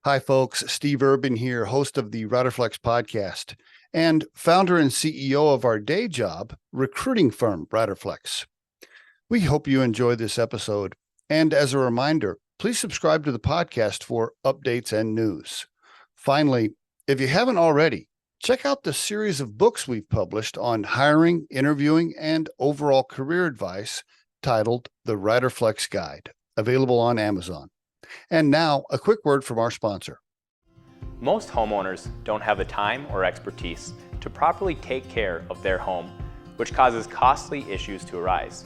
Hi, folks. Steve Urban here, host of the Riderflex podcast and founder and CEO of our day job recruiting firm, Riderflex. We hope you enjoy this episode. And as a reminder, please subscribe to the podcast for updates and news. Finally, if you haven't already, check out the series of books we've published on hiring, interviewing, and overall career advice titled The Riderflex Guide, available on Amazon. And now, a quick word from our sponsor. Most homeowners don't have the time or expertise to properly take care of their home, which causes costly issues to arise.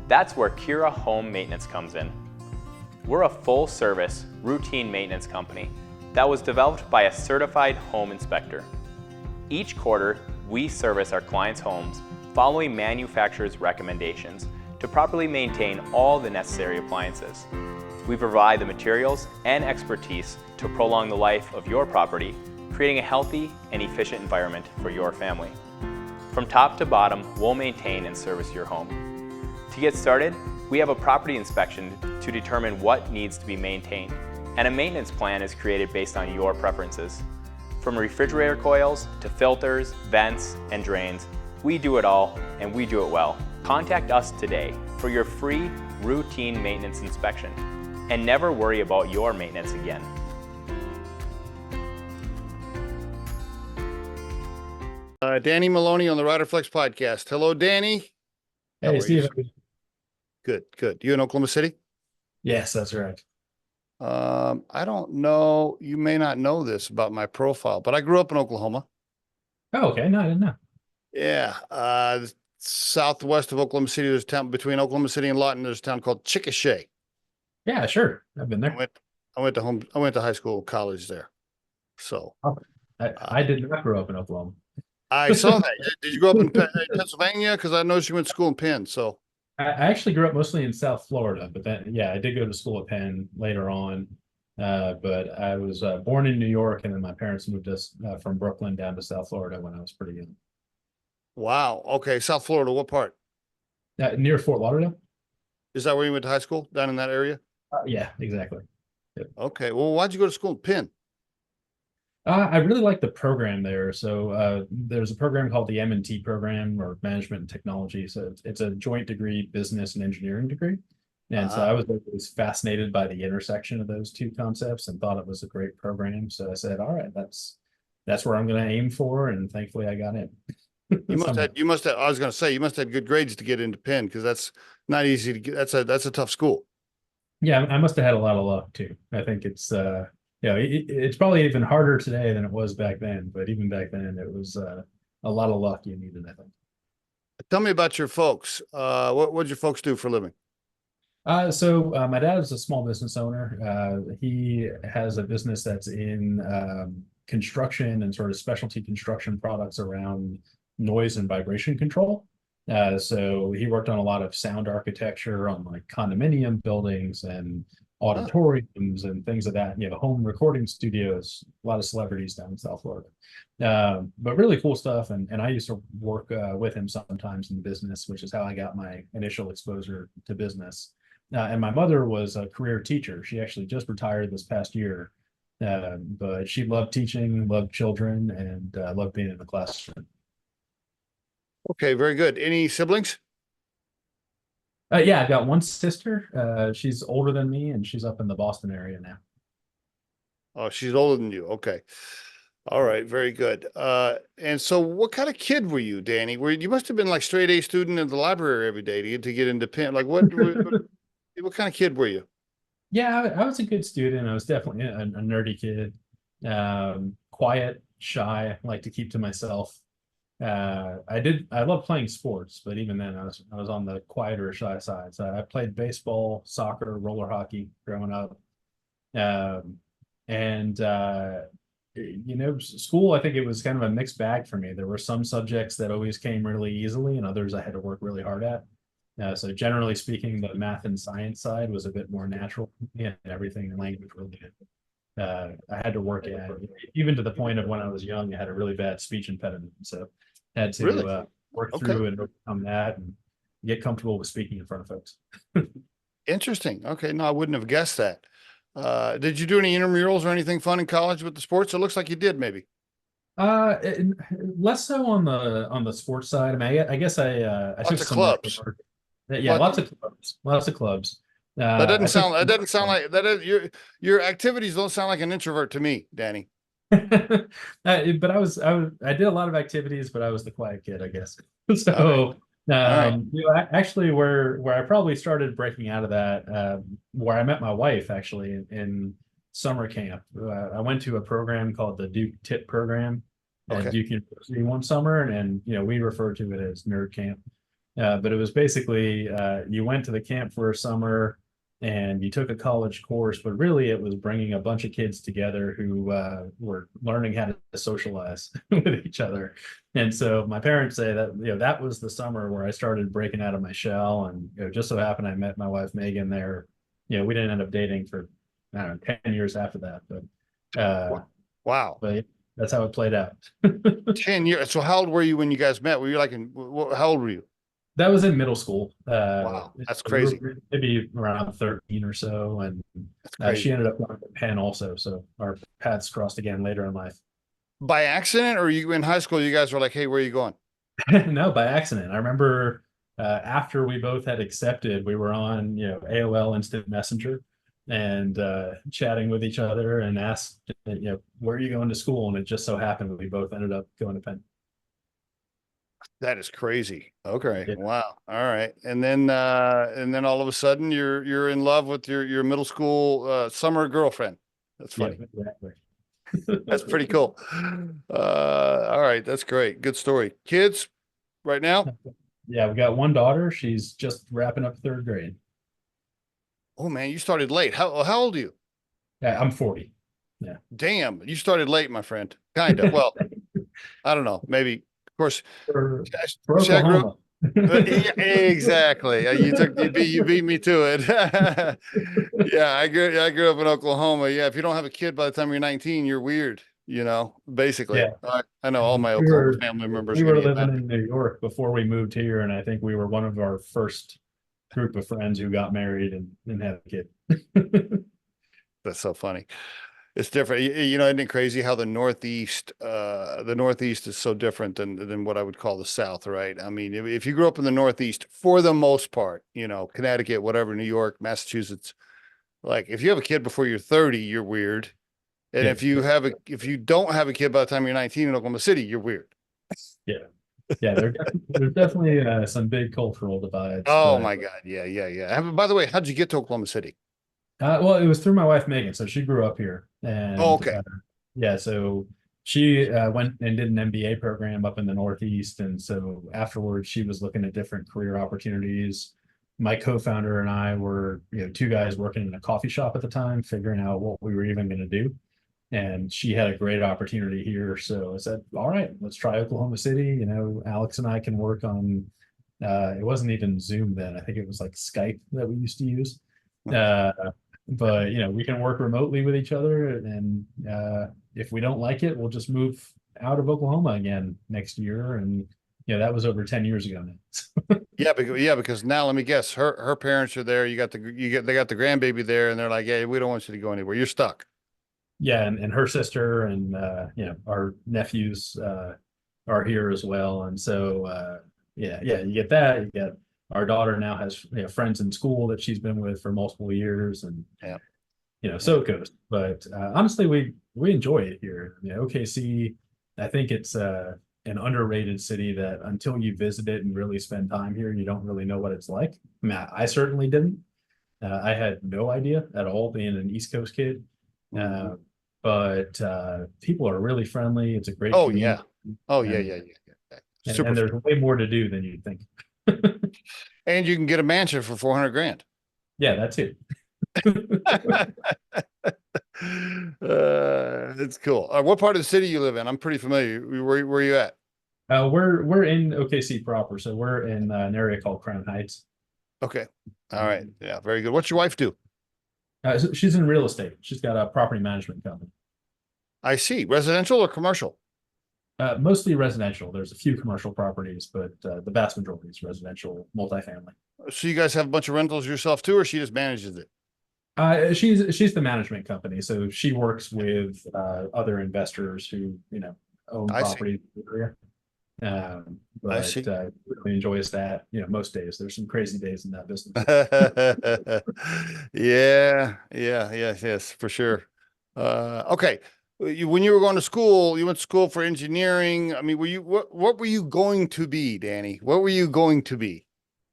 That's where Kira Home Maintenance comes in. We're a full-service, routine maintenance company that was developed by a certified home inspector. Each quarter, we service our clients' homes following manufacturer's recommendations to properly maintain all the necessary appliances. We provide the materials and expertise to prolong the life of your property, creating a healthy and efficient environment for your family. From top to bottom, we'll maintain and service your home. To get started, we have a property inspection to determine what needs to be maintained, and a maintenance plan is created based on your preferences. From refrigerator coils to filters, vents, and drains, we do it all, and we do it well. Contact us today for your free routine maintenance inspection, and never worry about your maintenance again. Danny Maloney on the Riderflex podcast. Hello, Danny. Hey, Steve. Good, good. You in Oklahoma City? Yes, that's right. I don't know. You may not know this about my profile, but I grew up in Oklahoma. Oh, okay. No, I didn't know. Yeah. Southwest of Oklahoma City, there's a town between Oklahoma City and Lawton. There's a town called Chickasha. Yeah, sure. I've been there. I went to high school, college there. So I did not grow up in Oklahoma. I saw that. Did you grow up in Pennsylvania? Because I noticed you went to school in Penn. So I actually grew up mostly in South Florida, but then, yeah, I did go to school at Penn later on. But I was born in New York, and then my parents moved us from Brooklyn down to South Florida when I was pretty young. wow. Okay, South Florida. What part? Near Fort Lauderdale. Is that where you went to high school? Down in that area? Yeah, exactly. Yep. Okay. Well, why'd you go to school in Penn? I really like the program there. So there's a program called the M&T program, or Management and Technology. So it's a joint degree, business and engineering degree. And so I was always fascinated by the intersection of those two concepts and thought it was a great program. So I said, all right, that's where I'm going to aim for. And thankfully I got in. You must have, I was going to say, you must have good grades to get into Penn, because that's not easy to get. That's a tough school. Yeah, I must have had a lot of luck too. I think it's it's probably even harder today than it was back then. But even back then, it was a lot of luck you needed, I think. Tell me about your folks. What'd your folks do for a living? So my dad is a small business owner. He has a business that's in construction and sort of specialty construction products around noise and vibration control. So he worked on a lot of sound architecture on like condominium buildings and auditoriums and things of that, home recording studios, a lot of celebrities down in South Florida. But really cool stuff. And I used to work with him sometimes in the business, which is how I got my initial exposure to business. And my mother was a career teacher. She actually just retired this past year. But she loved teaching, loved children, and loved being in the classroom. Okay, very good. Any siblings? Yeah, I've got one sister. She's older than me, and she's up in the Boston area now. Oh, she's older than you. Okay. All right, very good. And so what kind of kid were you, Danny? You must have been like straight A student in the library every day to get into Penn. Like what kind of kid were you? Yeah, I was a good student. I was definitely a nerdy kid. Quiet, shy, like to keep to myself. I love playing sports, but even then I was on the quieter, shy side. So I played baseball, soccer, roller hockey growing up. School, I think it was kind of a mixed bag for me. There were some subjects that always came really easily, and others I had to work really hard at. So generally speaking, the math and science side was a bit more natural for me, and everything in language related. I had to work at, even to the point of when I was young, I had a really bad speech impediment. So had to work through and overcome that and get comfortable with speaking in front of folks. Interesting. Okay. No, I wouldn't have guessed that. Did you do any intramurals or anything fun in college with the sports? It looks like you did, maybe. Less so on the sports side. I mean, I guess I took Lots of some martial clubs. art. Yeah, What? lots of clubs, lots of clubs. That I doesn't took sound. That some doesn't sound martial like that. Is, your activities don't sound like an introvert to me, Danny. art. But I did a lot of activities, but I was the quiet kid, I guess. All right. So, All right. actually, where I probably started breaking out of that, where I met my wife actually in summer camp. I went to a program called the Duke Tip program at Okay. Duke University one summer, and we referred to it as nerd camp. But it was basically you went to the camp for a summer and you took a college course, but really it was bringing a bunch of kids together who were learning how to socialize with each other. And so my parents say that that was the summer where I started breaking out of my shell, and just so happened I met my wife Megan there. We didn't end up dating for I don't know 10 years after that, Wow. but that's how it played out. 10 years. So how old were you when you guys met? Were you like how old were you? That was in middle school. Wow, that's We crazy. were maybe around 13 or so, and That's she crazy. ended up going to Penn also. So our paths crossed again later in life. By accident, or you in high school? You guys were like, "Hey, where are you going?" No, by accident. I remember after we both had accepted, we were on AOL Instant Messenger and chatting with each other and asked, where are you going to school? And it just so happened we both ended up going to Penn. That is crazy. Okay. Yeah, Wow. All right. And then all of a sudden you're in love with your middle school summer girlfriend. That's yeah, funny. exactly. That's pretty cool. All right. That's great. Good story. Kids right now? Yeah, we got one daughter. She's just wrapping up third grade. Oh man, you started late. How old are you? Yeah, I'm 40. Yeah. Damn, you started late, my friend. Kind of. Well, I don't know. Maybe, of course. for, See, for I grew up. Oklahoma. Yeah, exactly. You beat me to it. Yeah, I grew up in Oklahoma. Yeah, if you don't have a kid by the time you're 19, you're weird. Basically. Yeah. I know all my We Oklahoma were family members we are going were to get mad living at me. in New York before we moved here, and I think we were one of our first group of friends who got married and had a kid. That's so funny. It's different. Isn't it crazy how the Northeast is so different than what I would call the South, right? I mean, if you grew up in the Northeast, for the most part, Connecticut, whatever, New York, Massachusetts, like if you have a kid before you're 30, you're weird. And Yeah, if you don't have a kid by the time you're 19 in Oklahoma City, you're weird. yeah, yeah. There's definitely some big cultural divides, Oh but my God. Yeah, yeah, yeah. By the way, how'd you get to Oklahoma City? well, it was through my wife Megan. So she grew up here, Oh, and okay. yeah, so she went and did an MBA program up in the Northeast, and so afterwards she was looking at different career opportunities. My co-founder and I were, two guys working in a coffee shop at the time, figuring out what we were even going to do. And she had a great opportunity here, so I said, "All right, let's try Oklahoma City." Alex and I can work on. It wasn't even Zoom then. I think it was like Skype that we used to use. Uh, but we can work remotely with each other, and if we don't like it, we'll just move out of Oklahoma again next year. And that was over 10 years ago now. Because now let me guess, her parents are there. They got the grandbaby there, and they're like, "Hey, we don't want you to go anywhere. You're stuck." Yeah, and her sister and our nephews are here as well. And so yeah, you get that. You get our daughter now has friends in school that she's been with for multiple years, and Yeah. so it goes. But honestly, we enjoy it here. OKC, I think it's an underrated city that until you visit it and really spend time here, you don't really know what it's like. I mean, I certainly didn't. I had no idea at all being an East Coast kid. Mhm. But people are really friendly. It's a great Oh community, yeah. Oh yeah, and yeah, yeah, yeah. and Super. there's way more to do than you'd think. And you can get a mansion for 400 grand. Yeah, that's it. It's cool. What part of the city you live in? I'm pretty familiar. Where you at? We're in OKC proper, so we're in an area called Crown Heights. Okay. All right. Yeah, very good. What's your wife do? So she's in real estate. She's got a property management company. I see. Residential or commercial? Mostly residential. There's a few commercial properties, but the vast majority is residential, multifamily. So you guys have a bunch of rentals yourself too, or she just manages it? She's the management company, so she works with other investors who own I see. property in the area. I But see. really enjoys that. Most days there's some crazy days in that business. Yeah, yeah, yes, yes, for sure. Okay. When you were going to school, you went to school for engineering. I mean, what were you going to be, Danny? What were you going to be?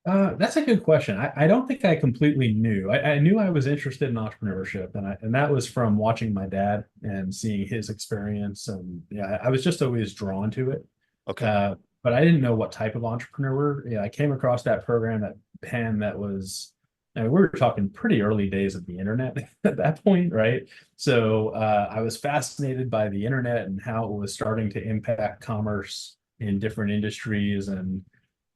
That's a good question. I don't think I completely knew. I knew I was interested in entrepreneurship, and that was from watching my dad and seeing his experience. And yeah, I was just always drawn to it. Okay. Uh, but I didn't know what type of entrepreneur. Yeah, I came across that program at Penn that was, I mean, we were talking pretty early days of the internet at that point, right? So I was fascinated by the internet and how it was starting to impact commerce in different industries, and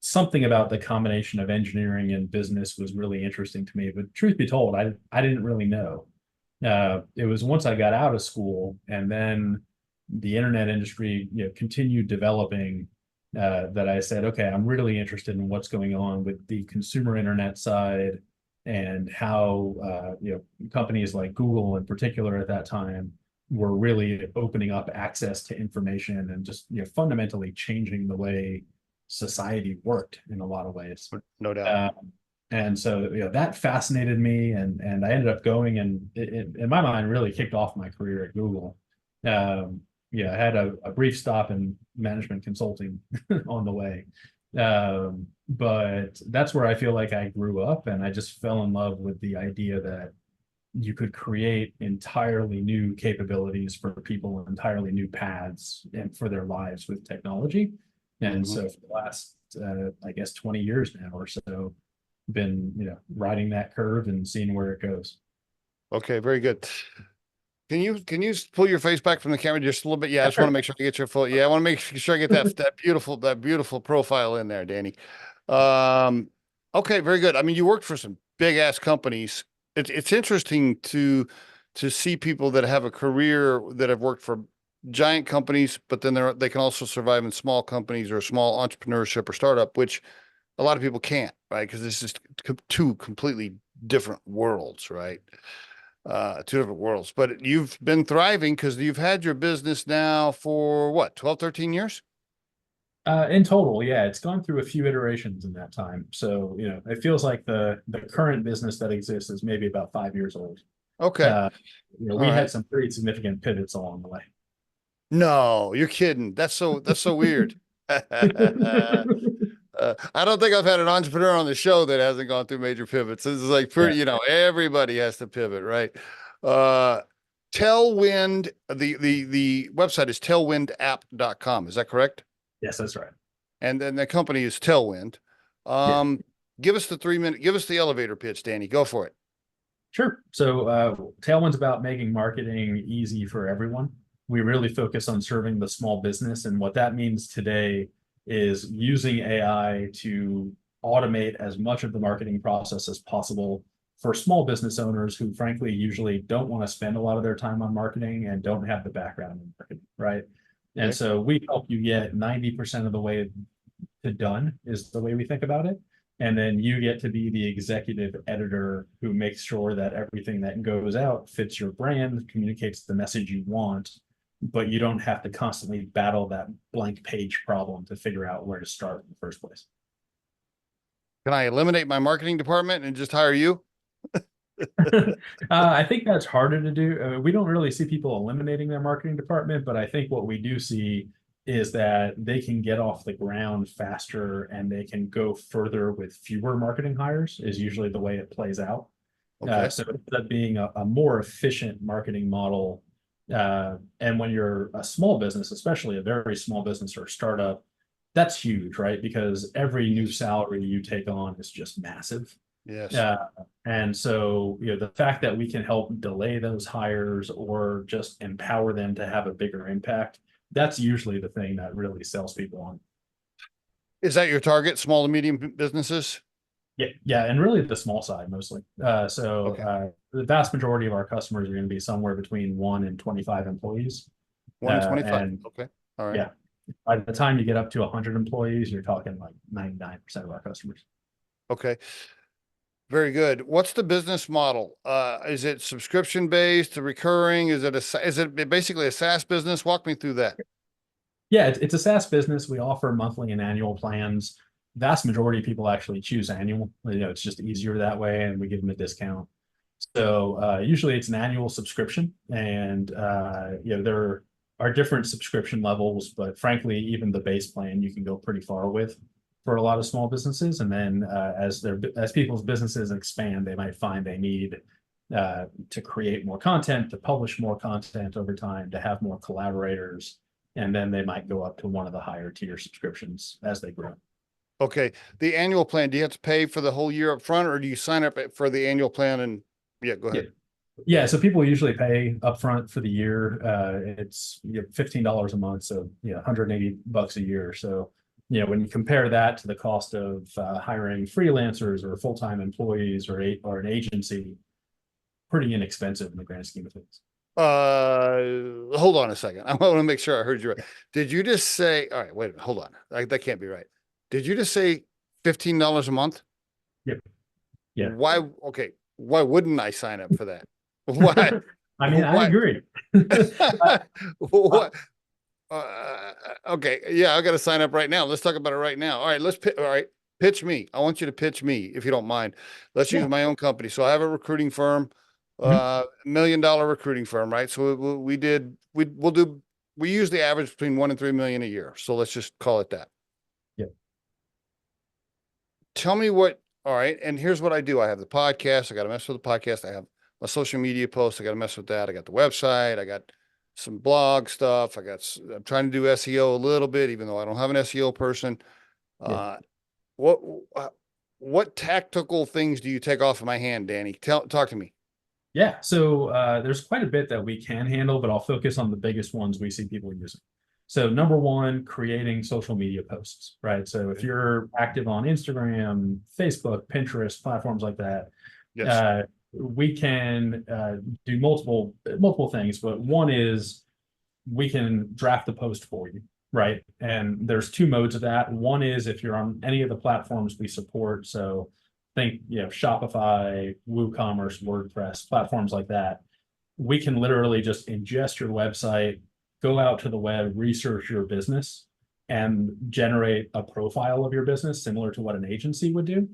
something about the combination of engineering and business was really interesting to me. But truth be told, I didn't really know. It was once I got out of school and then the internet industry continued developing, that I said, okay, I'm really interested in what's going on with the consumer internet side, and how companies like Google in particular at that time were really opening up access to information and just fundamentally changing the way society worked in a lot of ways. No doubt. Um, and so that fascinated me, and I ended up going, and in my mind really kicked off my career at Google. Yeah, I had a brief stop in management consulting on the way. But that's where I feel like I grew up, and I just fell in love with the idea that you could create entirely new capabilities for people, entirely new paths and for their lives with technology. And Mhm. so for the last, I guess, 20 years now or so, been, riding that curve and seeing where it goes. Okay, very good. Can you pull your face back from the camera just a little bit? Yeah, I just want to Sure. make sure I get your full. Yeah, I want to make sure I get that beautiful profile in there, Danny. Um, okay, very good. I mean, you worked for some big ass companies. It's interesting to see people that have a career that have worked for giant companies, but then they can also survive in small companies or small entrepreneurship or startup, which a lot of people can't, right? Because it's just two completely different worlds, right? Two different worlds. But you've been thriving because you've had your business now for what, 12, 13 years? In total, yeah, it's gone through a few iterations in that time. So, it feels like the current business that exists is maybe about 5 years old. Okay. Uh, All we had right. some pretty significant pivots along the way. No, you're kidding. That's so weird. I don't think I've had an entrepreneur on the show that hasn't gone through major pivots. This is like Yeah. pretty, everybody has to pivot, right? Uh, Tailwind, the website is tailwindapp.com. Is that correct? Yes, that's right. And then the company is Tailwind. Yeah. Give us give us the elevator pitch, Danny. Go for it. Sure. So, Tailwind's about making marketing easy for everyone. We really focus on serving the small business. And what that means today is using AI to automate as much of the marketing process as possible for small business owners who, frankly, usually don't want to spend a lot of their time on marketing and don't have the background in marketing, right? And Okay. so we help you get 90% of the way to done, is the way we think about it. And then you get to be the executive editor who makes sure that everything that goes out fits your brand, communicates the message you want, but you don't have to constantly battle that blank page problem to figure out where to start in the first place. Can I eliminate my marketing department and just hire you? I think that's harder to do. We don't really see people eliminating their marketing department, but I think what we do see is that they can get off the ground faster and they can go further with fewer marketing hires, is usually the way it plays out. Okay. So that being a more efficient marketing model, and when you're a small business, especially a very small business or startup, that's huge, right? Because every new salary you take on is just massive. Yes. Uh, and so, the fact that we can help delay those hires or just empower them to have a bigger impact, that's usually the thing that really sells people on. Is that your target, small to medium businesses? Yeah, yeah, and really the small side mostly. Okay. The vast majority of our customers are going to be somewhere between 1 and 25 employees. 1 and 25. And Okay. All right. yeah, by the time you get up to 100 employees, you're talking like 99% of our customers. Okay. Very good. What's the business model? Is it subscription based, recurring? Is it basically a SaaS business? Walk me through that. Yeah, it's a SaaS business. We offer monthly and annual plans. Vast majority of people actually choose annual. It's just easier that way, and we give them a discount. So usually it's an annual subscription, and there are different subscription levels, but frankly, even the base plan you can go pretty far with for a lot of small businesses. And then as people's businesses expand, they might find they need to create more content, to publish more content over time, to have more collaborators, and then they might go up to one of the higher tier subscriptions as they grow. Okay. The annual plan, do you have to pay for the whole year up front, or do you sign up for the annual plan and go ahead. Yeah, so people usually pay upfront for the year. It's $15 a month, so $180 a year. So when you compare that to the cost of hiring freelancers or full-time employees or an agency, pretty inexpensive in the grand scheme of things. Hold on a second. I want to make sure I heard you right. Did you just say? All right, wait a minute. Hold on. That can't be right. Did you just say $15 a month? Yep. Yeah. Why? Okay. Why wouldn't I sign up for that? Why? I mean, I agree. What? Okay. Yeah, I got to sign up right now. Let's talk about it right now. All right. All right. Pitch me. I want you to pitch me if you don't mind. Let's use my own company. So I have a recruiting firm, $1 million recruiting firm, right? So we usually average between 1 and 3 million a year. So let's just call it that. Yeah. Tell me what. All right. And here's what I do. I have the podcast. I got to mess with the podcast. I have my social media posts. I got to mess with that. I got the website. I got some blog stuff. I'm trying to do SEO a little bit, even though I don't have an SEO person. Yeah. What tactical things do you take off of my hand, Danny? Talk to me. Yeah. So there's quite a bit that we can handle, but I'll focus on the biggest ones we see people using. So number one, creating social media posts, right? So if you're active on Instagram, Facebook, Pinterest, platforms like that, yes. We can do multiple things, but one is we can draft the post for you, right? And there's two modes of that. One is if you're on any of the platforms we support. So think, Shopify, WooCommerce, WordPress, platforms like that. We can literally just ingest your website, go out to the web, research your business, and generate a profile of your business similar to what an agency would do.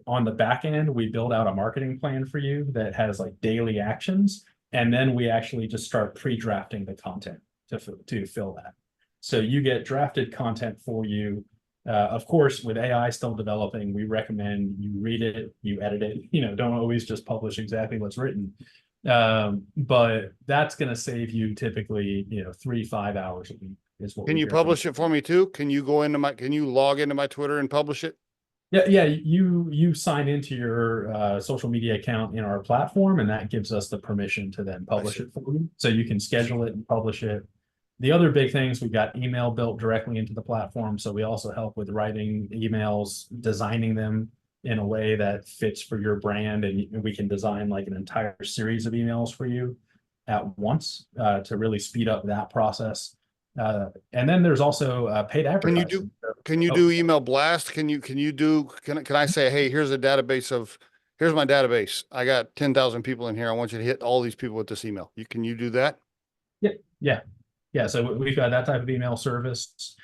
On the back end, we build out a marketing plan for you that has like daily actions. And then we actually just start pre-drafting the content to fill that. So you get drafted content for you. Of course, with AI still developing, we recommend you read it, you edit it, don't always just publish exactly what's written. But that's going to save you typically, 3-5 hours a week is what. Can you publish it for me too? Can you log into my Twitter and publish it? Yeah. You sign into your social media account in our platform, and that gives us the permission to then publish it for you. So you can schedule it and publish it. The other big things, we've got email built directly into the platform. So we also help with writing emails, designing them in a way that fits for your brand. And we can design like an entire series of emails for you at once to really speed up that process. And then there's also paid advertising. Can you do email blast? Can I say, hey, here's my database. I got 10,000 people in here. I want you to hit all these people with this email. Can you do that? Yeah. So we've got that type of email service.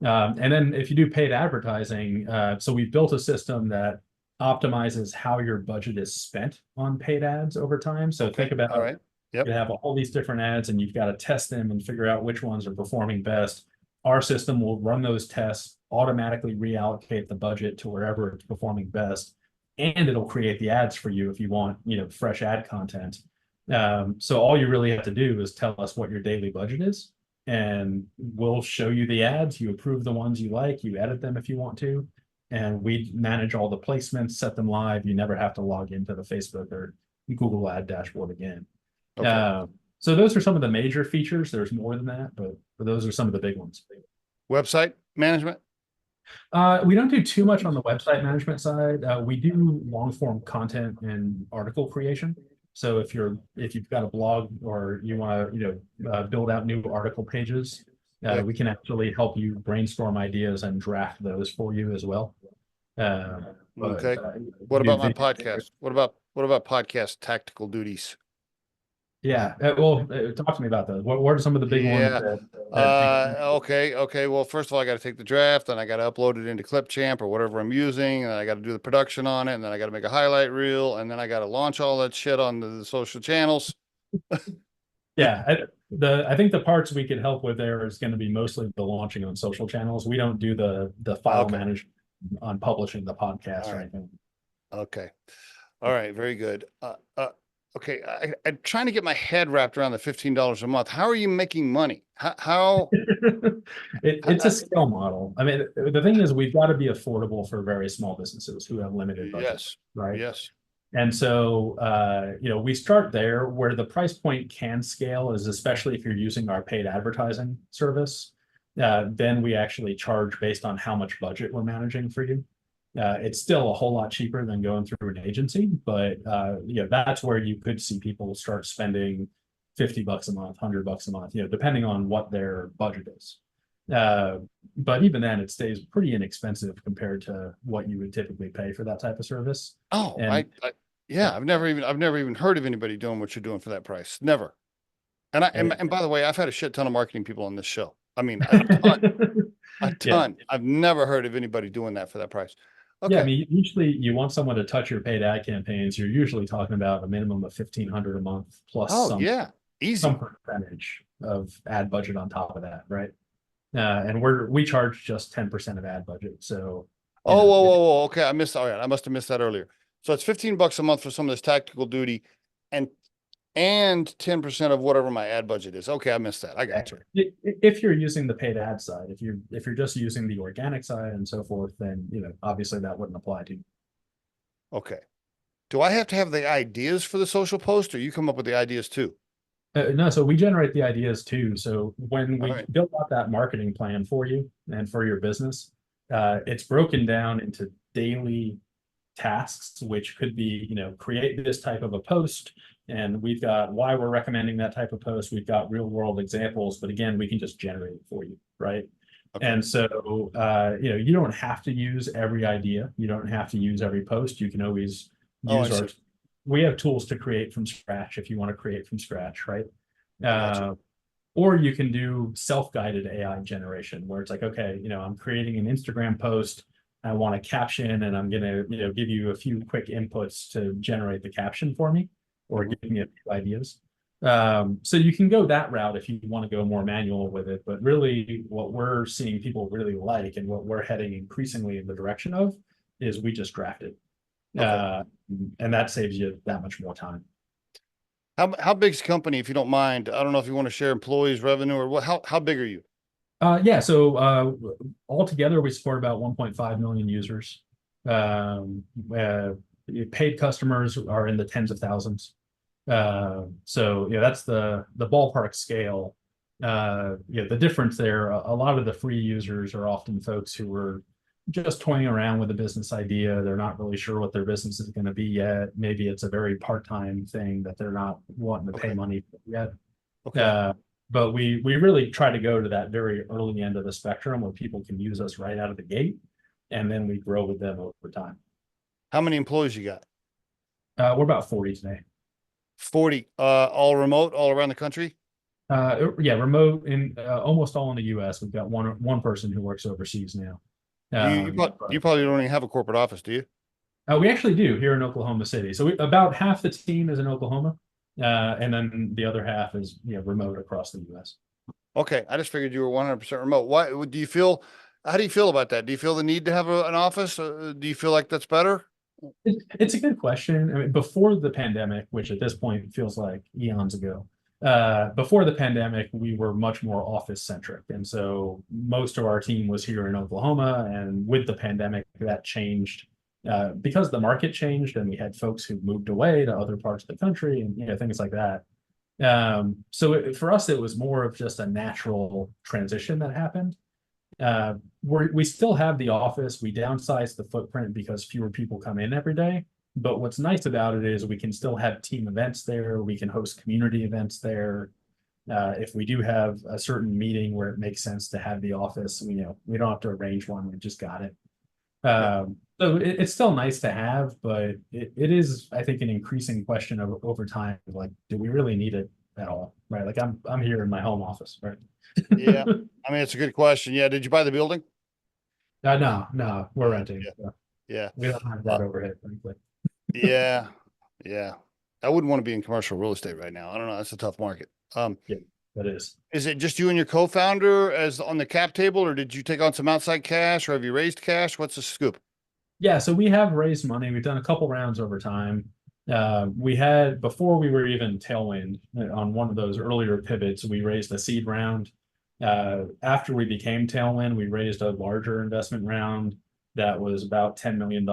And then if you do paid advertising, so we've built a system that optimizes how your budget is spent on paid ads over time. So think about, all right. Yep. You have all these different ads and you've got to test them and figure out which ones are performing best. Our system will run those tests, automatically reallocate the budget to wherever it's performing best, and it'll create the ads for you if you want, fresh ad content. So all you really have to do is tell us what your daily budget is, and we'll show you the ads. You approve the ones you like, you edit them if you want to, and we manage all the placements, set them live. You never have to log into the Facebook or Google ad dashboard again. Okay. So those are some of the major features. There's more than that, but those are some of the big ones. Website management? We don't do too much on the website management side. We do long form content and article creation. So if you've got a blog or you want to build out new article pages, we can actually help you brainstorm ideas and draft those for you as well. but Okay. we What do about my video. podcast? What about podcast tactical duties? Yeah, talk to me about those. What are some of the big ones Yeah. that you? Okay. Well, first of all, I got to take the draft, and I got to upload it into Clipchamp or whatever I'm using, and I got to do the production on it, and then I got to make a highlight reel, and then I got to launch all that shit on the social channels. Yeah, I think the parts we could help with there is going to be mostly the launching on social channels. We don't do the file Okay. management on publishing the podcast All or right. anything. Okay. All right. Very good. Okay. I'm trying to get my head wrapped around the $15 a month. How are you making money? It's a scale model. I mean, the thing is, we've got to be affordable for very small businesses who have limited budgets, Yes. right? Yes. And so, we start there where the price point can scale is especially if you're using our paid advertising service. Then we actually charge based on how much budget we're managing for you. It's still a whole lot cheaper than going through an agency, but that's where you could see people start spending $50 a month, $100 a month, depending on what their budget is. But even then, it stays pretty inexpensive compared to what you would typically pay for that type of service. Oh, And yeah, I've never even heard of anybody doing what you're doing for that price. Never. And by the way, I've had a shit ton of marketing people on this show. I mean, a ton, a yeah, ton. I've never heard of anybody doing that for that price. yeah. I Okay. mean, usually you want someone to touch your paid ad campaigns. You're usually talking about a minimum of 1,500 a month plus Oh, yeah. some Easy. percentage of ad budget on top of that, right? And we charge just 10% of ad budget. So, Oh, whoa. Okay. All right. I must have missed that earlier. So it's $15 a month for some of this tactical duty and 10% of whatever my ad budget is. Okay, I missed that. I got you. if you're using the paid ad side, if you're just using the organic side and so forth, then obviously that wouldn't apply to you. Okay. Do I have to have the ideas for the social post, or you come up with the ideas too? No, so we generate the ideas too. So when All we right. build out that marketing plan for you and for your business, it's broken down into daily tasks, which could be, create this type of a post. And we've got why we're recommending that type of post. We've got real world examples, but again, we can just generate it for you, right? Okay. And so, you don't have to use every idea. You don't have to use every post. You can always Oh, use I our, see. we have tools to create from scratch if you want to create from scratch, right? I got you. Or you can do self-guided AI generation where it's like, okay, I'm creating an Instagram post. I want a caption and I'm going to, give you a few quick inputs to generate the caption for me or Mhm. give me a few ideas. So you can go that route if you want to go more manual with it. But really what we're seeing people really like and what we're heading increasingly in the direction of is we just draft it. Okay. And that saves you that much more time. How big's the company, if you don't mind? I don't know if you want to share employees, revenue, or what. How big are you? Yeah, so altogether we support about 1.5 million users. Paid customers are in the tens of thousands. So that's the ballpark scale. The difference there, a lot of the free users are often folks who are just toying around with a business idea. They're not really sure what their business is going to be yet. Maybe it's a very part-time thing that they're not wanting to pay Okay. money for yet. Okay. But we really try to go to that very early end of the spectrum where people can use us right out of the gate, and then we grow with them over time. How many employees you got? We're about 40 today. 40. All remote, all around the country? Yeah, remote in almost all in the US. We've got one person who works overseas now. You probably don't even have a corporate office, do you? We actually do here in Oklahoma City. So about half the team is in Oklahoma, and then the other half is remote across the US. Okay. I just figured you were 100% remote. How do you feel about that? Do you feel the need to have an office? Do you feel like that's better? It's a good question. I mean, before the pandemic, which at this point feels like eons ago, before the pandemic, we were much more office centric. And so most of our team was here in Oklahoma. And with the pandemic, that changed because the market changed and we had folks who moved away to other parts of the country and things like that. So for us, it was more of just a natural transition that happened. We still have the office. We downsized the footprint because fewer people come in every day. But what's nice about it is we can still have team events there. We can host community events there. If we do have a certain meeting where it makes sense to have the office, we don't have to arrange one. We just got it. Yep. So it's still nice to have, but it is, I think, an increasing question over time. Like, do we really need it at all? Right? Like I'm here in my home office, right? Yeah. I mean, it's a good question. Yeah. Did you buy the building? No, we're Yeah. renting. Yeah. So Yeah. we don't have Uh, that overhead, frankly. yeah. Yeah. I wouldn't want to be in commercial real estate right now. I don't know. That's a tough market. Yeah, that is. Is it just you and your co-founder as on the cap table, or did you take on some outside cash, or have you raised cash? What's the scoop? Yeah, so we have raised money. We've done a couple rounds over time. We had before we were even Tailwind on one of those earlier pivots, we raised a seed round. After we became Tailwind, we raised a larger investment round that was about $10 million,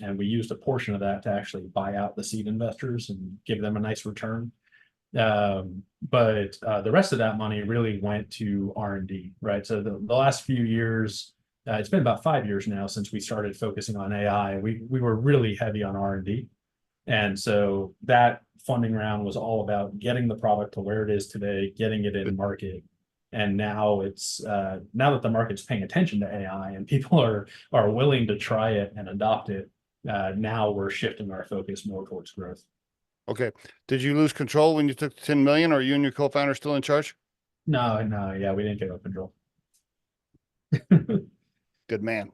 and we used a portion of that to actually buy out the seed investors and give them a nice return. But the rest of that money really went to R&D, right? So the last few years, it's been about 5 years now since we started focusing on AI. We were really heavy on R&D, and so that funding round was all about getting the product to where it is today, getting it in market. And now it's now that the market's paying attention to AI and people are willing to try it and adopt it. Now we're shifting our focus more towards growth. Okay. Did you lose control when you took the 10 million? Or are you and your co-founder still in charge? No, yeah, we didn't get up control. Good man.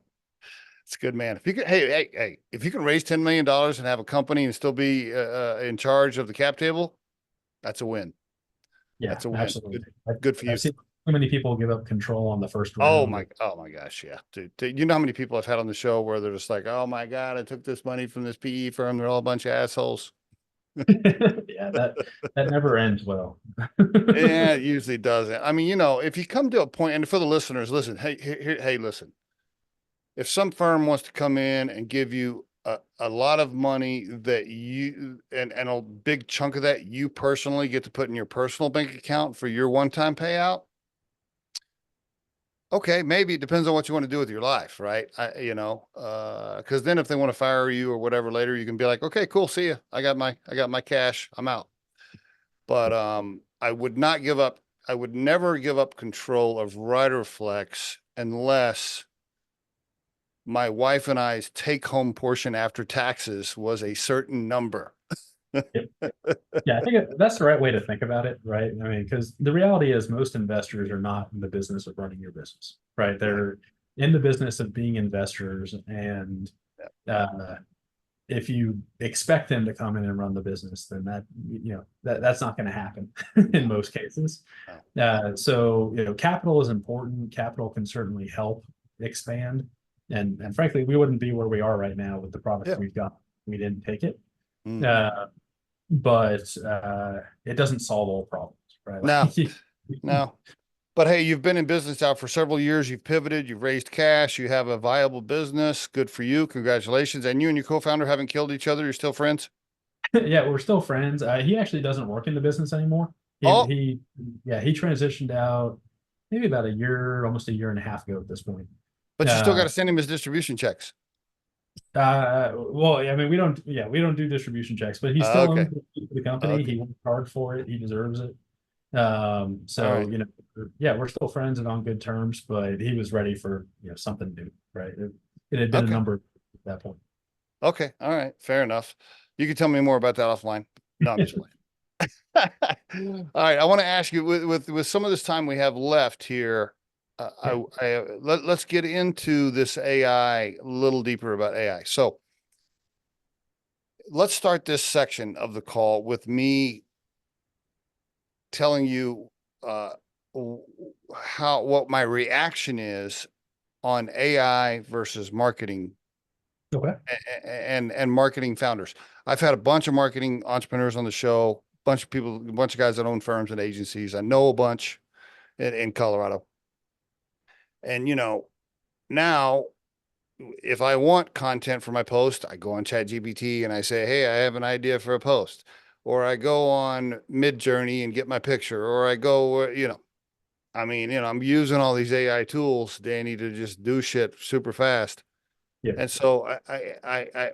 It's a good man. If you could, hey, if you can raise $10 million and have a company and still be in charge of the cap table, that's a win. Yeah, That's a win. absolutely. Good, good for you. I've seen so many people give up control on the first round. Oh my gosh. Yeah. Dude, you know how many people I've had on the show where they're just like, oh my God, I took this money from this PE firm. They're all a bunch of assholes. Yeah, that never ends well. Yeah, it usually doesn't. I mean, if you come to a point, and for the listeners, listen, hey, listen. If some firm wants to come in and give you a lot of money that you and a big chunk of that you personally get to put in your personal bank account for your one-time payout, okay, maybe it depends on what you want to do with your life, right? Because then if they want to fire you or whatever later, you can be like, okay, cool, see ya. I got my cash, I'm out. But I would not give up. I would never give up control of Riderflex unless my wife and I's take-home portion after taxes was a certain number. Yeah, I think that's the right way to think about it, right? I mean, because the reality is most investors are not in the business of running your business, right? They're in the business of being investors, and if you expect them to come in and run the business, then that's not going to happen in most cases. So capital is important. Capital can certainly help expand, and frankly, we wouldn't be where we are right now with the product Yeah. we've got. We didn't take it. Mm. But it doesn't solve all problems, right? No, no. But hey, you've been in business now for several years. You've pivoted, you've raised cash, you have a viable business. Good for you. Congratulations. And you and your co-founder haven't killed each other. You're still friends? Yeah, we're still friends. He actually doesn't work in the business anymore. Oh, He transitioned out maybe about almost a year and a half ago at this point. but you still got Uh, to send him his distribution checks. well, I mean, we don't do distribution checks, but he still Okay. owns the company. Okay. He worked hard for it. He deserves it. All So right. yeah, we're still friends and on good terms, but he was ready for something new, right? It had been a Okay. number at that point. Okay. All right. Fair enough. You can tell me more about that offline. No, I'm just playing. All right. I want to ask you with some of this time we have left here. Let's get into this AI a little deeper about AI. So let's start this section of the call with me telling you what my reaction is on AI versus marketing Okay. and marketing founders. I've had a bunch of marketing entrepreneurs on the show, bunch of people, a bunch of guys that own firms and agencies. I know a bunch in Colorado. And now if I want content for my post, I go on ChatGPT and I say, hey, I have an idea for a post. Or I go on Midjourney and get my picture, or I go, I'm using all these AI tools, Danny, to just do shit super fast. Yeah. And so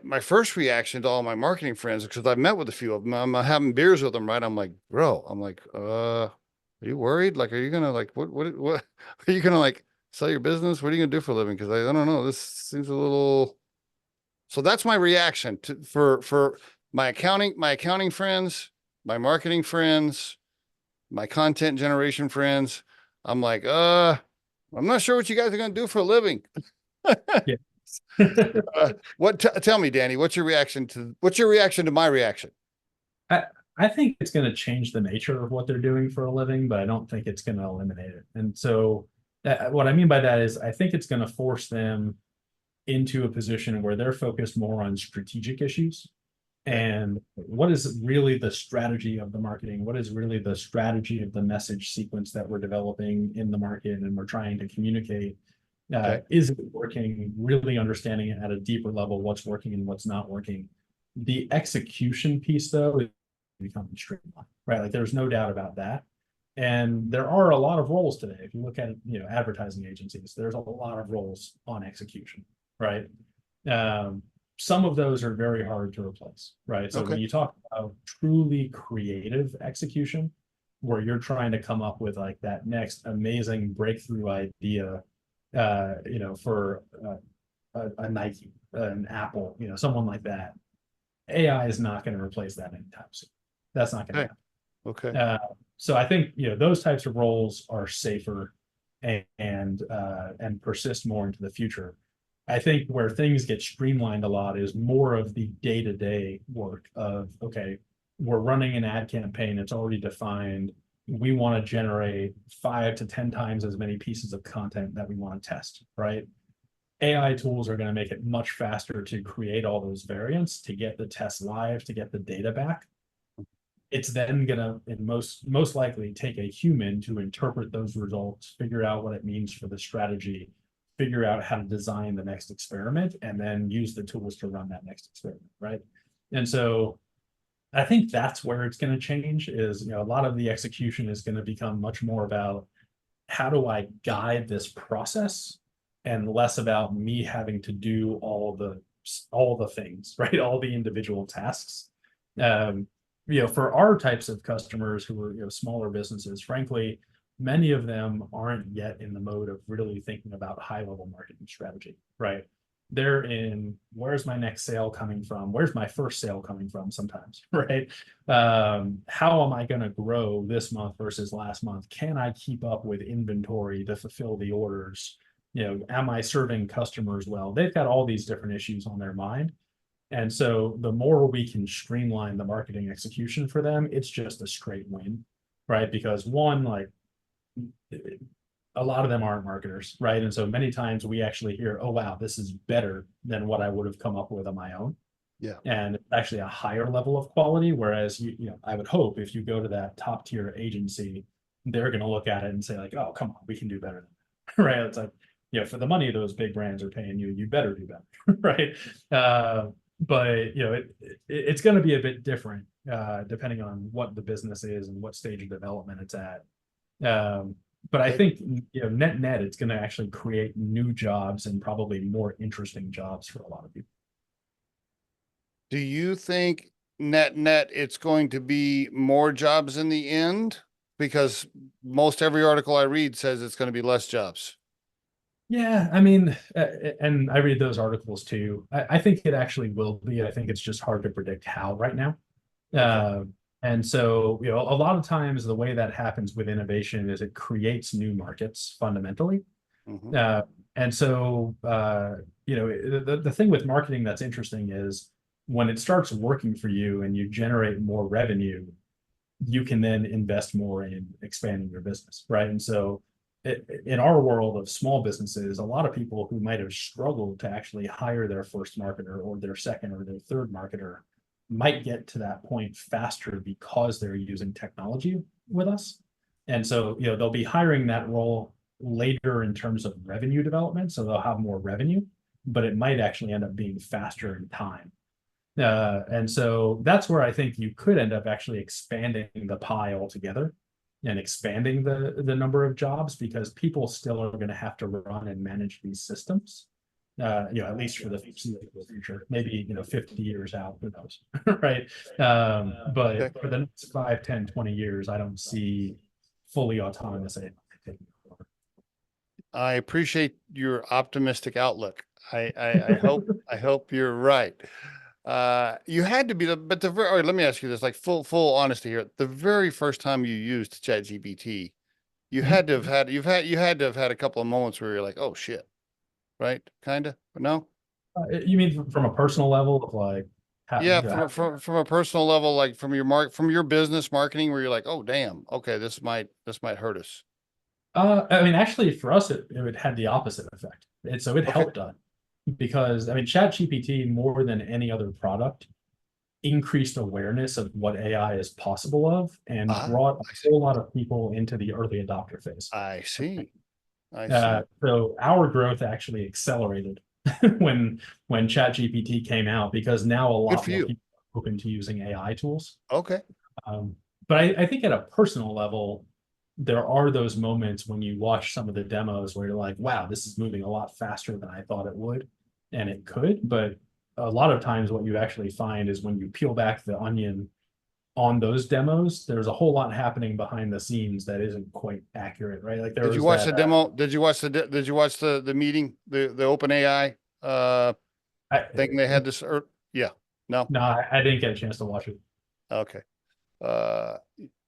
my first reaction to all my marketing friends, because I've met with a few of them, I'm having beers with them, right? I'm like, bro, are you worried? Like, are you gonna like, what are you gonna like Sell your business? What are you going to do for a living? Because I don't know. This seems a little. So that's my reaction to for my accounting friends, my marketing friends, my content generation friends. I'm like, I'm not sure what you guys are going to do for a living. Yeah. Tell me, Danny, what's your reaction to my reaction? I think it's going to change the nature of what they're doing for a living, but I don't think it's going to eliminate it. And so, what I mean by that is, I think it's going to force them into a position where they're focused more on strategic issues and what is really the strategy of the marketing? What is really the strategy of the message sequence that we're developing in the market and we're trying to communicate? Okay. Is it working? Really understanding it at a deeper level, what's working and what's not working. The execution piece, though, is becoming streamlined, right? Like there's no doubt about that. And there are a lot of roles today. If you look at, advertising agencies, there's a lot of roles on execution, right? Some of those are very hard to replace, right? So when you talk about truly creative execution, where you're trying to come up with like that next amazing breakthrough idea, for a Nike, an Apple, someone like that, AI is not going to replace that anytime soon. That's not going to happen. Okay. So I think those types of roles are safer and persist more into the future. I think where things get streamlined a lot is more of the day-to-day work of, okay, we're running an ad campaign, it's already defined. We want to generate 5 to 10 times as many pieces of content that we want to test, right? AI tools are going to make it much faster to create all those variants, to get the tests live, to get the data back. It's then going to, and most likely, take a human to interpret those results, figure out what it means for the strategy, figure out how to design the next experiment, and then use the tools to run that next experiment, right? And so I think that's where it's going to change is, a lot of the execution is going to become much more about how do I guide this process and less about me having to do all the things, right? All the individual tasks. For our types of customers who are, smaller businesses, frankly, many of them aren't yet in the mode of really thinking about high-level marketing strategy, right? They're in, where's my next sale coming from? Where's my first sale coming from sometimes, right? How am I going to grow this month versus last month? Can I keep up with inventory to fulfill the orders? Am I serving customers well? They've got all these different issues on their mind. And so the more we can streamline the marketing execution for them, it's just a straight win, right? Because one, like, a lot of them aren't marketers, right? And so many times we actually hear, oh, wow, this is better than what I would have come up with on my own. Yeah. And it's actually a higher level of quality. Whereas, I would hope if you go to that top tier agency, they're going to look at it and say like, oh, come on, we can do better than that, right? It's like, for the money those big brands are paying you, you better do better, right? But it's going to be a bit different depending on what the business is and what stage of development it's at. But I think net, it's going to actually create new jobs and probably more interesting jobs for a lot of people. Do you think net it's going to be more jobs in the end? Because most every article I read says it's going to be less jobs. Yeah, I mean, and I read those articles too. I think it actually will be. I think it's just hard to predict how right now. And so, a lot of times the way that happens with innovation is it creates new markets fundamentally. And so, the thing with marketing that's interesting is when it starts working for you and you generate more revenue, you can then invest more in expanding your business, right? And so in our world of small businesses, a lot of people who might have struggled to actually hire their first marketer or their second or their third marketer might get to that point faster because they're using technology with us. And so, they'll be hiring that role later in terms of revenue development. So they'll have more revenue, but it might actually end up being faster in time. And so that's where I think you could end up actually expanding the pie altogether and expanding the number of jobs, because people still are going to have to run and manage these systems, at least for the future, maybe, 50 years out, who knows, right? But for the next 5, 10, 20 years, I don't see fully autonomous AI taking over. I appreciate your optimistic outlook. I hope you're right. You had to be but all right, let me ask you this, like full honesty here. The very first time you used ChatGPT, you had to have had a couple of moments where you're like, oh shit, right? Kind of, but no. You mean from a personal level of like, Yeah, from a personal level, like from your business marketing, where you're like, oh damn, okay, this might hurt us. I mean, actually, for us, it had the opposite effect. So it Okay. helped us because I mean, ChatGPT more than any other product increased awareness of what AI is possible of and Ah, brought a I see. whole lot of people into the early adopter phase. I see. I see. So our growth actually accelerated when ChatGPT came out because now a Good lot for more you. people are open to using AI tools. Okay. Um, but I think at a personal level, there are those moments when you watch some of the demos where you're like, wow, this is moving a lot faster than I thought it would. And it could, but a lot of times what you actually find is when you peel back the onion on those demos, there's a whole lot happening behind the scenes that isn't quite accurate, right? Like there Did you was watch that, the demo? Did you watch the meeting, the open AI I, thing they had this, or yeah, no. no, I didn't get a chance to watch it. Okay. Uh,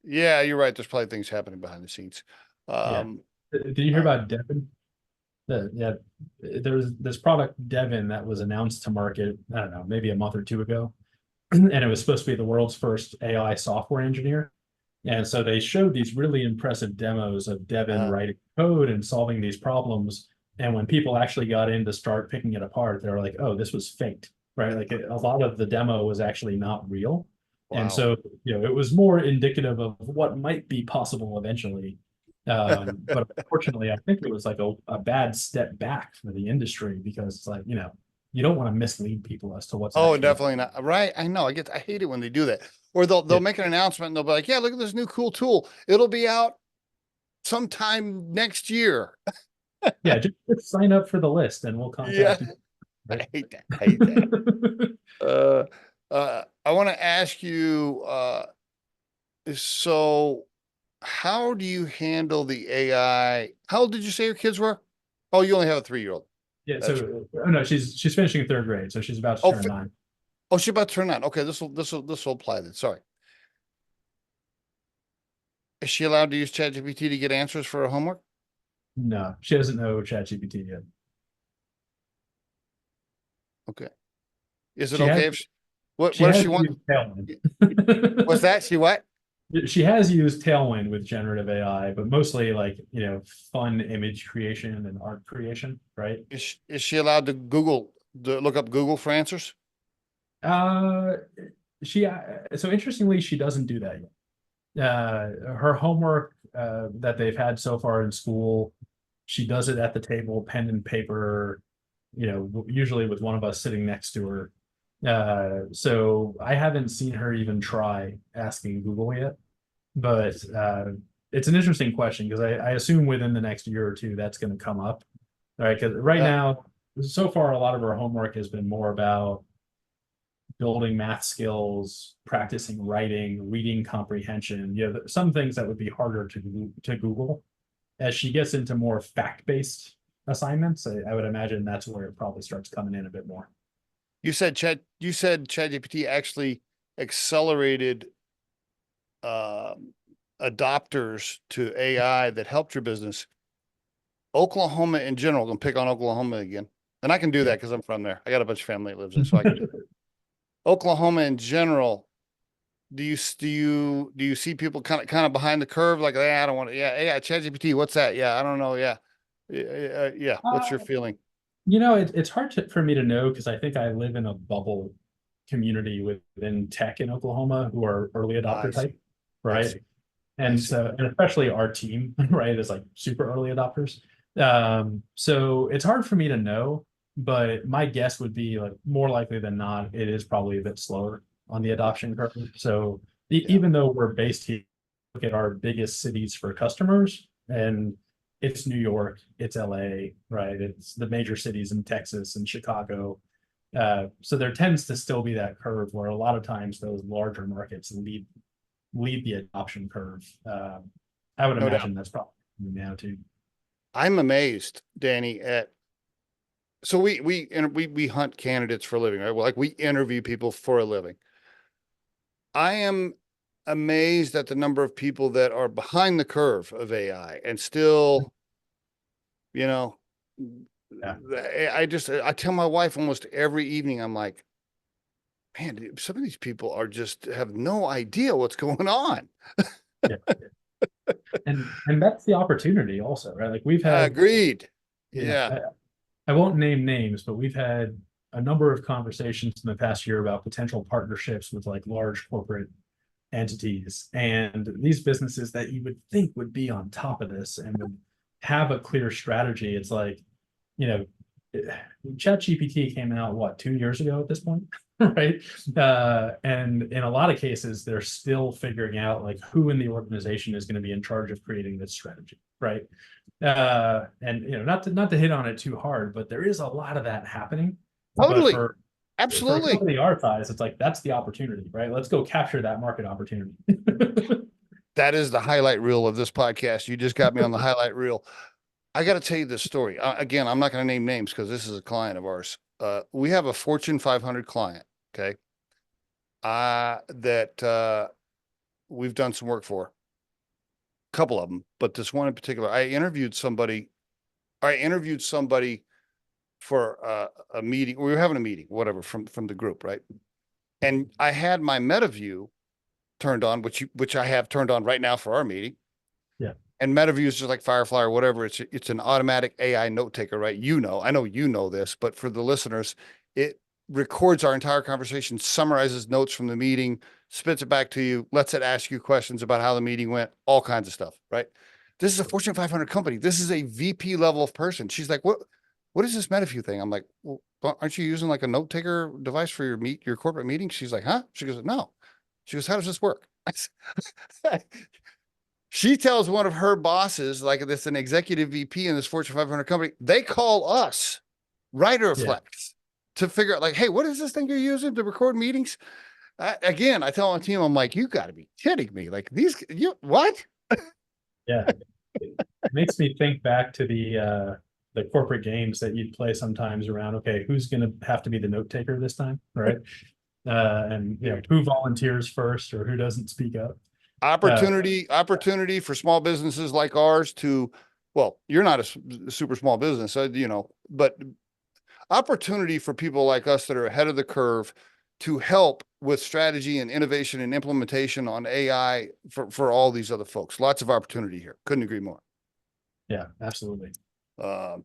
yeah, you're right. There's probably things happening behind the scenes. Yeah. Um, Did you hear about Devin? Yeah, there's this product Devin that was announced to market, I don't know, maybe a month or two ago. And it was supposed to be the world's first AI software engineer. And so they showed these really impressive demos of Devin uh, writing code and solving these problems. And when people actually got in to start picking it apart, they were like, oh, this was faked, right? Like a lot of the demo was actually not real. And wow. so, it was more indicative of what might be possible eventually. But unfortunately, I think it was like a bad step back for the industry because it's like, you don't want to mislead people as to what's Oh, actually. definitely not. Right. I know. I hate it when they do that. Or Yeah, they'll make an announcement and they'll be like, yeah, look at this new cool tool. It'll be out sometime next year. yeah, just sign up for the list and we'll Yeah. contact you. I Right? hate that. I hate that. Uh, I want to ask you, so how do you handle the AI? How old did you say your kids were? Oh, you only have a 3-year-old. Yeah, That's right. so oh no, she's finishing third grade, so she's about to Oh, turn 9. oh, she's about to turn 9. Okay, this will apply then. Sorry. Is she allowed to use ChatGPT to get answers for her homework? No, she doesn't know ChatGPT yet. Okay. Is it She has okay if she what if has she wants? used Tailwind. Was that she what? She has used Tailwind with generative AI, but mostly like, fun image creation and art creation, right? Is she allowed to look up Google for answers? Uh, she so interestingly, she doesn't do that yet. Her homework that they've had so far in school, she does it at the table, pen and paper, usually with one of us sitting next to her. So I haven't seen her even try asking Google yet, but it's an interesting question because I assume within the next year or two that's going to come up. All right, because right Yeah. now, so far, a lot of her homework has been more about building math skills, practicing writing, reading comprehension. Some things that would be harder to Google. As she gets into more fact-based assignments, I would imagine that's where it probably starts coming in a bit more. You said ChatGPT actually accelerated adopters to AI that helped your business. Oklahoma in general, I'm gonna pick on Oklahoma again. And I can do Yeah. that because I'm from there. I got a bunch of family that lives there, so I can do it. Oklahoma in general, do you see people kind of behind the curve, like, yeah, I don't want to, yeah, ChatGPT, what's that? Yeah, I don't know. Yeah. Yeah. What's your feeling? It's hard for me to know because I think I live in a bubble community within tech in Oklahoma who are early I adopter see. type, I right? see. I And see. so, and especially our team, right, is like super early adopters. So it's hard for me to know, but my guess would be like more likely than not, it is probably a bit slower on the Yeah. adoption curve. So Yeah. even though we're based here, look at our biggest cities for customers, and it's New York, it's LA, right? It's the major cities in Texas and Chicago. So there tends to still be that curve where a lot of times those larger markets lead the adoption curve. I would No doubt. imagine that's probably now too. I'm amazed, Danny, at so we hunt candidates for a living, right? Well, like we interview people for a living. I am amazed at the number of people that are behind the curve of AI and still, you know, Yeah. I tell my wife almost every evening, I'm like, man, dude, some of these people are just have no idea what's going on. Yeah. And that's the opportunity also, right? Like we've had, Agreed. you know, Yeah. I won't name names, but we've had a number of conversations in the past year about potential partnerships with like large corporate entities and these businesses that you would think would be on top of this and would have a clear strategy. It's like, you know, ChatGPT came out what 2 years ago at this point, right? And in a lot of cases, they're still figuring out like who in the organization is going to be in charge of creating this strategy, right? And you know, not to hit on it too hard, but there is a lot of that happening. But Totally. for a Absolutely. company our size, it's like that's the opportunity, right? Let's go capture that market opportunity. That is the highlight reel of this podcast. You just got me on the highlight reel. I got to tell you this story. Again, I'm not going to name names because this is a client of ours. We have a Fortune 500 client. Okay. That we've done some work for, a couple of them, but this one in particular, I interviewed somebody for a meeting. We were having a meeting, whatever, from the group, right? And I had my MetaView turned on, which I have turned on right now for our meeting. Yeah. And MetaView is just like Firefly or whatever. It's an automatic AI note taker, right? I know you know this, but for the listeners, it records our entire conversation, summarizes notes from the meeting, spits it back to you, lets it ask you questions about how the meeting went, all kinds of stuff, right? This is a Fortune 500 company. This is a VP level of person. She's like, what is this MetaView thing? I'm like, well, aren't you using like a note taker device for your corporate meeting? She's like, huh? She goes, no. She goes, how does this work? She tells one of her bosses, like this, an executive VP in this Fortune 500 company, they call us, Riderflex, to figure out, like, hey, what is this thing you're using to record meetings? Again, I tell my team, I'm like, you got to be kidding me. Like what? Yeah. It makes me think back to the corporate games that you'd play sometimes around, okay, who's going to have to be the note taker this time, right? And you know, who volunteers first or who doesn't speak up. Opportunity for small businesses like ours to, well, you're not a super small business, but opportunity for people like us that are ahead of the curve to help with strategy and innovation and implementation on AI for all these other folks. Lots of opportunity here. Couldn't agree more. Yeah, absolutely.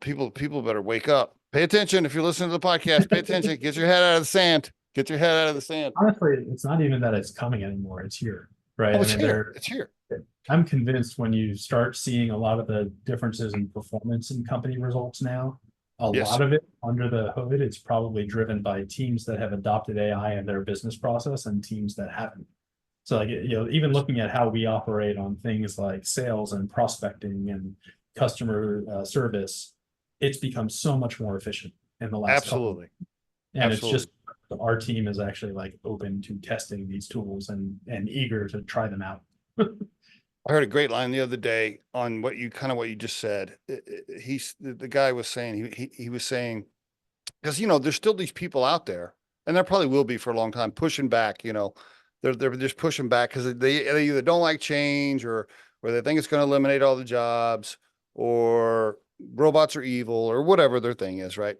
People better wake up. Pay attention. If you're listening to the podcast, pay attention. Get your head out of the sand. Get your head out of the sand. Honestly, it's not even that it's coming anymore. It's here, right? Oh, it's here. It's here. I'm convinced when you start seeing a lot of the differences in performance in company results now, a lot of it under the hood, it's probably driven by teams that have adopted AI in their business process and teams that haven't. So like, you know, even looking at how we operate on things like sales and prospecting and customer service, it's become so much more efficient in the last Absolutely. And Absolutely. It's just our team is actually like open to testing these tools and eager to try them out. I heard a great line the other day on what you just said. The guy was saying, he was saying, because, there's still these people out there, and there probably will be for a long time, pushing back, they're just pushing back because they either don't like change or they think it's going to eliminate all the jobs or robots are evil or whatever their thing is. Right.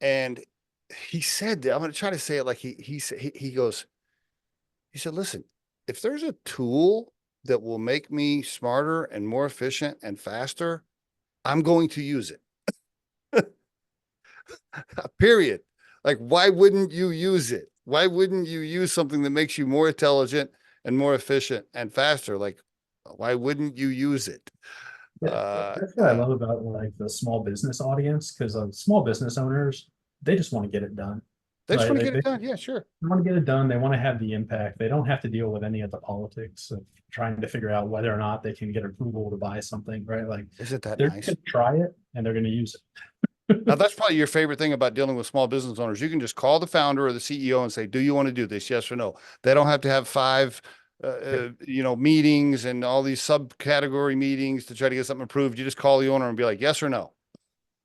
And he said, I'm going to try to say it like he said, listen, if there's a tool that will make me smarter and more efficient and faster, I'm going to use it. Period. Like, why wouldn't you use it? Why wouldn't you use something that makes you more intelligent and more efficient and faster? Like, why wouldn't you use it? That's what I love about like the small business audience, because small business owners, they just want to get it done. They just want to get it done. Yeah, sure. They want to get it done. They want to have the impact. They don't have to deal with any of the politics of trying to figure out whether or not they can get approval to buy something, right? Like, isn't that they're nice? going to try it and they're going to use it. Now, that's probably your favorite thing about dealing with small business owners. You can just call the founder or the CEO and say, do you want to do this? Yes or no. They don't have to have 5 meetings and all these subcategory meetings to try to get something approved. You just call the owner and be like, yes or no.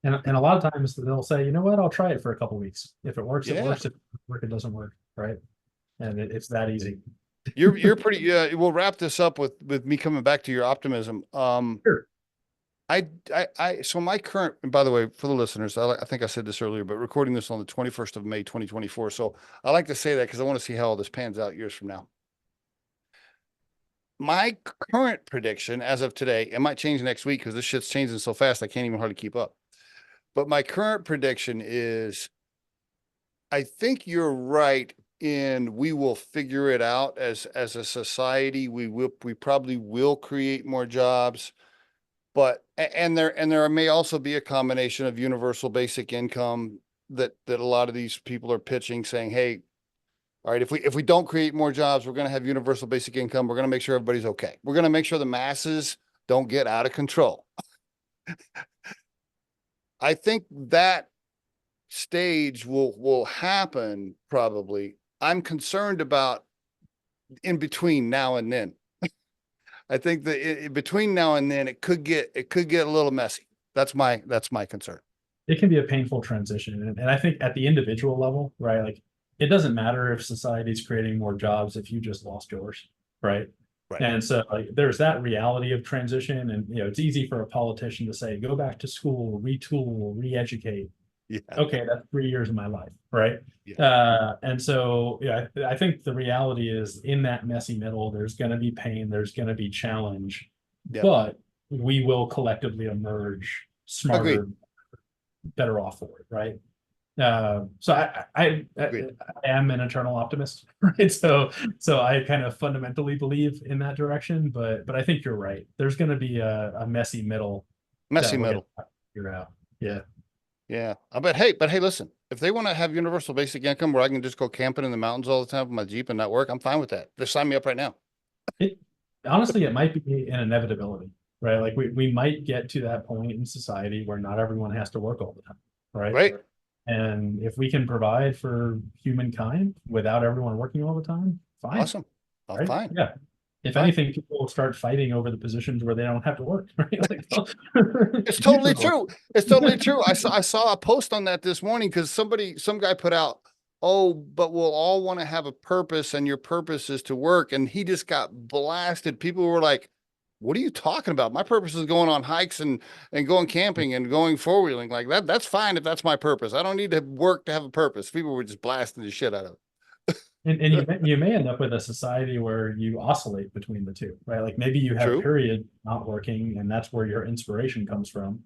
And a lot of times they'll say, you know what, I'll try it for a couple of weeks. If it works, it Yeah. works. If it doesn't work, it doesn't work. Right. And it's that easy. You're pretty, we'll wrap this up with me coming back to your optimism. Sure. So my current, and by the way, for the listeners, I think I said this earlier, but recording this on the 21st of May, 2024. So I like to say that because I want to see how all this pans out years from now. My current prediction as of today, it might change next week because this shit's changing so fast, I can't even hardly keep up. But my current prediction is, I think you're right in we will figure it out as a society. We probably will create more jobs. But there may also be a combination of universal basic income that a lot of these people are pitching, saying, hey, all right, if we don't create more jobs, we're going to have universal basic income. We're going to make sure everybody's okay. We're going to make sure the masses don't get out of control. I think that stage will happen probably. I'm concerned about in between now and then. I think that between now and then it could get a little messy. That's my concern. It can be a painful transition. And I think at the individual level, right? Like it doesn't matter if society's creating more jobs if you just lost yours, right? Right. And so like, there's that reality of transition. And it's easy for a politician to say, go back to school, retool, re-educate. Yeah. Okay, that's 3 years of my life, right? Yeah. And so I think the reality is in that messy middle, there's going to be pain, there's going to be challenge, Yep. but we will collectively emerge smarter, Agreed. better off for it, right? So I am an eternal optimist, right? So I kind of fundamentally believe in that direction, but I think you're right. There's going to be a messy middle. Messy middle. Figure out. Yeah. Yeah. But hey, listen, if they want to have universal basic income where I can just go camping in the mountains all the time with my Jeep and not work, I'm fine with that. Just sign me up right now. Honestly, it might be an inevitability, right? Like we might get to that point in society where not everyone has to work all the time, right? Right. And if we can provide for humankind without everyone working all the time, fine. Awesome. Right? Fine. Yeah. If Fine. anything, people will start fighting over the positions where they don't have to work. Right? Like, It's totally true. It's totally true. I saw a post on that this morning because some guy put out, oh, but we'll all want to have a purpose and your purpose is to work. And he just got blasted. People were like, what are you talking about? My purpose is going on hikes and going camping and going four-wheeling like that. That's fine if that's my purpose. I don't need to work to have a purpose. People were just blasting the shit out of it. And you may end up with a society where you oscillate between the two, right? Like maybe you have True. period not working, and that's where your inspiration comes from.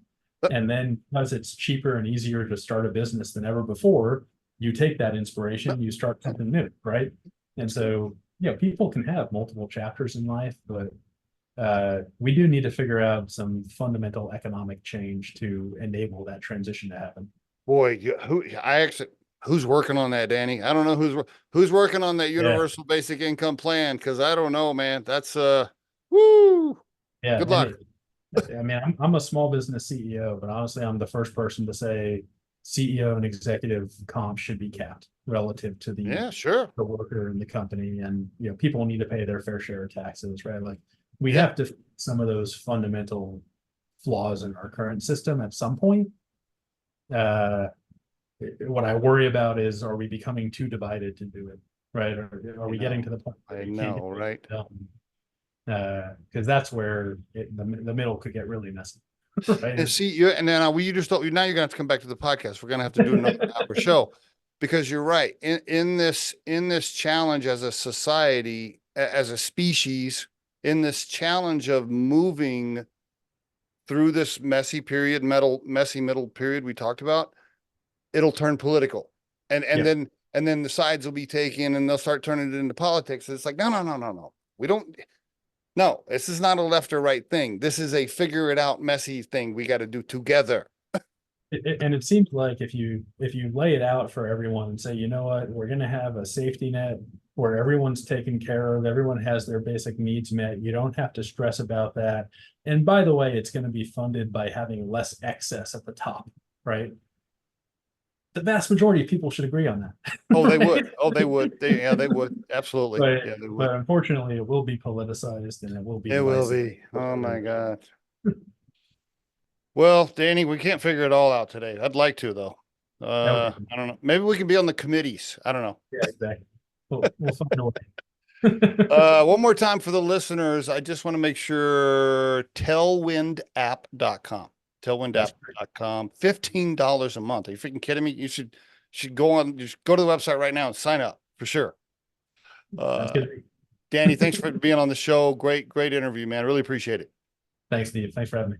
And then because it's cheaper and easier to start a business than ever before, you take that inspiration, you start something new, right? And so, people can have multiple chapters in life, but we do need to figure out some fundamental economic change to enable that transition to happen. Boy, who's working on that, Danny? I don't know who's working on that universal basic income plan. Cause I don't know, man, that's, woo. Yeah. Good luck. I mean, I'm a small business CEO, but honestly, I'm the first person to say CEO and executive comp should be capped relative to the worker in the company. And, people need to pay their fair share of taxes, right? Like we have to fix some of those fundamental flaws in our current system at some point. What I worry about is, are we becoming too divided to do it, right? Or are we getting to the point where you can't get right? Because that's where the middle could get really messy. Right? And see you, and then now you're gonna have to come back to the podcast. We're gonna have to do another hour show because you're right. In this challenge as a society, as a species, in this challenge of moving through this messy middle period we talked about, it'll turn political, and then the sides will be taken, and they'll start turning it into politics. It's like no. We don't. No, this is not a left or right thing. This is a figure it out messy thing we got to do together. And it seems like if you lay it out for everyone and say, you know what, we're going to have a safety net where everyone's taken care of, everyone has their basic needs met. You don't have to stress about that. And by the way, it's going to be funded by having less excess at the top, right? the vast majority of people should agree on that. Oh, they would. Oh, they would. They would. Absolutely. But, Yeah, they would. but unfortunately, it will be politicized and it will be It will divisive. be. Oh my God. Well, Danny, we can't figure it all out today. I'd like to though. I don't know. Maybe we can be on the committees. I don't know. Yeah, exactly. We'll find a way. One more time for the listeners. I just want to make sure tailwindapp.com. Tailwindapp.com. $15 a month. Are you freaking kidding me? You should go on, just go to the website right now and sign up for sure. Danny, thanks for being on the show. Great interview, man. Really appreciate it. Thanks, Steve. Thanks for having me.